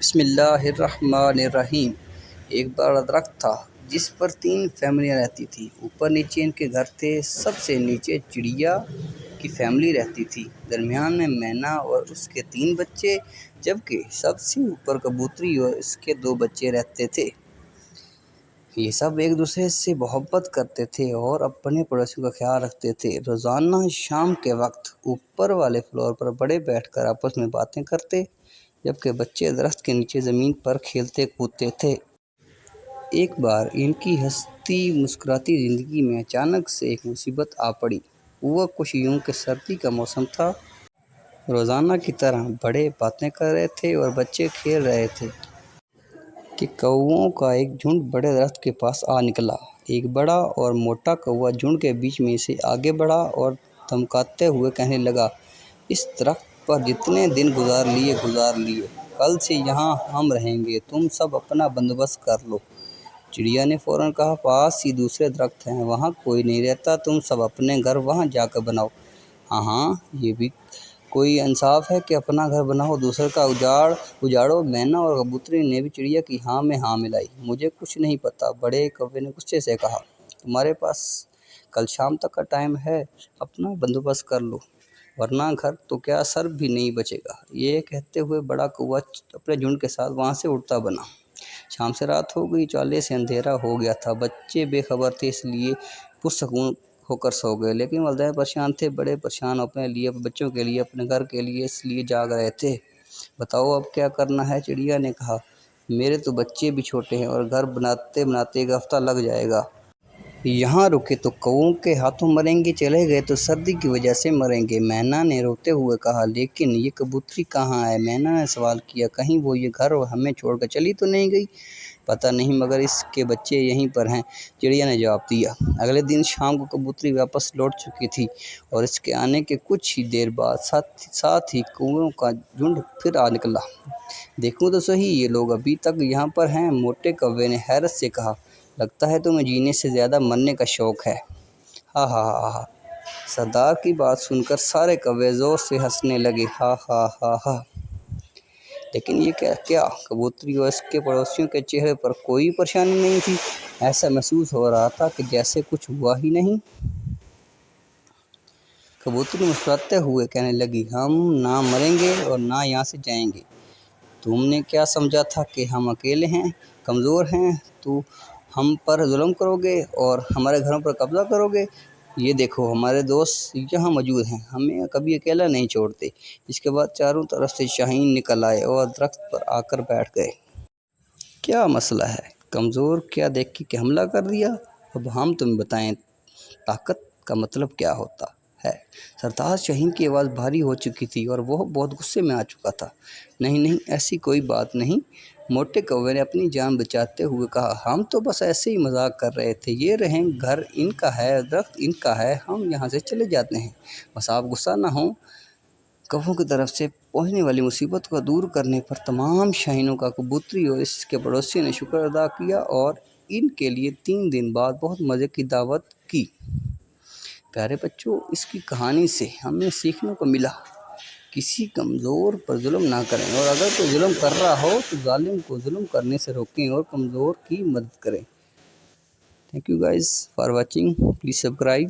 بسم اللہ الرحمن الرحیم۔ ایک بڑا درخت تھا جس پر 3 فیملیاں رہتی تھیں۔ اوپر نیچے ان کے گھر تھے۔ سب سے نیچے چڑیا کی فیملی رہتی تھی، درمیان میں مینا اور اس کے 3 بچے، جبکہ سب سے اوپر کبوتری اور اس کے 2 بچے رہتے تھے۔ یہ سب ایک دوسرے سے محبت کرتے تھے اور اپنے پڑوسیوں کا خیال رکھتے تھے۔ روزانہ شام کے وقت اوپر والے فلور پر بڑے بیٹھ کر آپس میں باتیں کرتے، جبکہ بچے درخت کے نیچے زمین پر کھیلتے کودتے تھے۔ ایک بار ان کی ہنستی مسکراتی زندگی میں اچانک سے ایک مصیبت آ پڑی۔ ہوا کچھ یوں کہ سردی کا موسم تھا۔ روزانہ کی طرح بڑے باتیں کر رہے تھے اور بچے کھیل رہے تھے کہ کوؤں کا ایک جھنڈ بڑے درخت کے پاس آ نکلا۔ ایک بڑا اور موٹا کوا جھنڈ کے بیچ میں سے آگے بڑھا اور دھمکاتے ہوئے کہنے لگا، اس درخت پر جتنے دن گزار لیے، کل سے یہاں ہم رہیں گے، تم سب اپنا بندوبست کر لو۔ چڑیا نے فوراً کہا، پاس ہی دوسرے درخت ہیں، وہاں کوئی نہیں رہتا، تم سب اپنے گھر وہاں جا کر بناؤ۔ ہاں، یہ بھی کوئی انصاف ہے کہ اپنا گھر بناؤ، دوسرے کا اجاڑو۔ مینا اور کبوتری نے بھی چڑیا کی ہاں میں ہاں ملائی۔ مجھے کچھ نہیں پتا، بڑے کوے نے غصے سے کہا، تمہارے پاس کل شام تک کا ٹائم ہے، اپنا بندوبست کر لو، ورنہ گھر تو کیا سر بھی نہیں بچے گا۔ یہ کہتے ہوئے بڑا کوا اپنے جھنڈ کے ساتھ وہاں سے اڑتا بنا۔ شام سے رات ہو گئی، چالے سے اندھیرا ہو گیا تھا۔ بچے بے خبر تھے، اس لیے پرسکون ہو کر سو گئے، لیکن والدین پریشان تھے، بڑے پریشان اپنے لیے، بچوں کے لیے، اپنے گھر کے لیے، اس لیے جاگ رہے تھے۔ بتاؤ اب کیا کرنا ہے؟ چڑیا نے کہا، میرے تو بچے بھی چھوٹے ہیں اور گھر بناتے بناتے 1 ہفتہ لگ جائے گا۔ یہاں رکے تو کوؤں کے ہاتھوں مریں گے، چلے گئے تو سردی کی وجہ سے مریں گے۔ مینا نے روتے ہوئے کہا، لیکن یہ کبوتری کہاں ہے؟ مینا نے سوال کیا، کہیں وہ یہ گھر ہمیں چھوڑ کر چلی تو نہیں گئی؟ پتہ نہیں، مگر اس کے بچے یہیں پر ہیں، چڑیا نے جواب دیا۔ اگلے دن شام کو کبوتری واپس لوٹ چکی تھی اور اس کے آنے کے کچھ ہی دیر بعد ساتھ ہی کوؤں کا جھنڈ پھر آ نکلا۔ دیکھوں تو صحیح، یہ لوگ ابھی تک یہاں پر ہیں، موٹے کوے نے حیرت سے کہا، لگتا ہے تمہیں جینے سے زیادہ مرنے کا شوق ہے۔ ہا ہا ہا ہا۔ سردار کی بات سن کر سارے کوے زور سے ہنسنے لگے، ہا ہا ہا ہا۔ لیکن یہ کیا کبوتری اور اس کے پڑوسیوں کے چہرے پر کوئی پریشانی نہیں تھی، ایسا محسوس ہو رہا تھا کہ جیسے کچھ ہوا ہی نہیں۔ کبوتری مسکراتے ہوئے کہنے لگی، ہم نہ مریں گے اور نہ یہاں سے جائیں گے۔ تم نے کیا سمجھا تھا کہ ہم اکیلے ہیں، کمزور ہیں، تو ہم پر ظلم کرو گے اور ہمارے گھروں پر قبضہ کرو گے؟ یہ دیکھو، ہمارے دوست یہاں موجود ہیں، ہمیں کبھی اکیلا نہیں چھوڑتے۔ اس کے بعد چاروں طرف سے شاہین نکل آئے اور درخت پر آ کر بیٹھ گئے۔ کیا مسئلہ ہے؟ کمزور کیا دیکھ کے حملہ کر دیا؟ اب ہم تمہیں بتائیں طاقت کا مطلب کیا ہوتا ہے۔ سردار شاہین کی آواز بھاری ہو چکی تھی اور وہ بہت غصے میں آ چکا تھا۔ نہیں، ایسی کوئی بات نہیں، موٹے کوے نے اپنی جان بچاتے ہوئے کہا، ہم تو بس ایسے ہی مذاق کر رہے تھے، یہ رہیں گھر ان کا ہے، درخت ان کا ہے، ہم یہاں سے چلے جاتے ہیں، بس آپ غصہ نہ ہوں۔ کووں کی طرف سے پہنچنے والی مصیبت کو دور کرنے پر تمام شاہینوں کا کبوتری اور اس کے پڑوسیوں نے شکر ادا کیا اور ان کے لیے 3 دن بعد بہت مزے کی دعوت کی۔ پیارے بچوں، اس کی کہانی سے ہمیں سیکھنے کو ملا، کسی کمزور پر ظلم نہ کریں، اور اگر کوئی ظلم کر رہا ہو تو ظالم کو ظلم کرنے سے روکیں اور کمزور کی مدد کریں۔ Thank you guys for watching, please subscribe.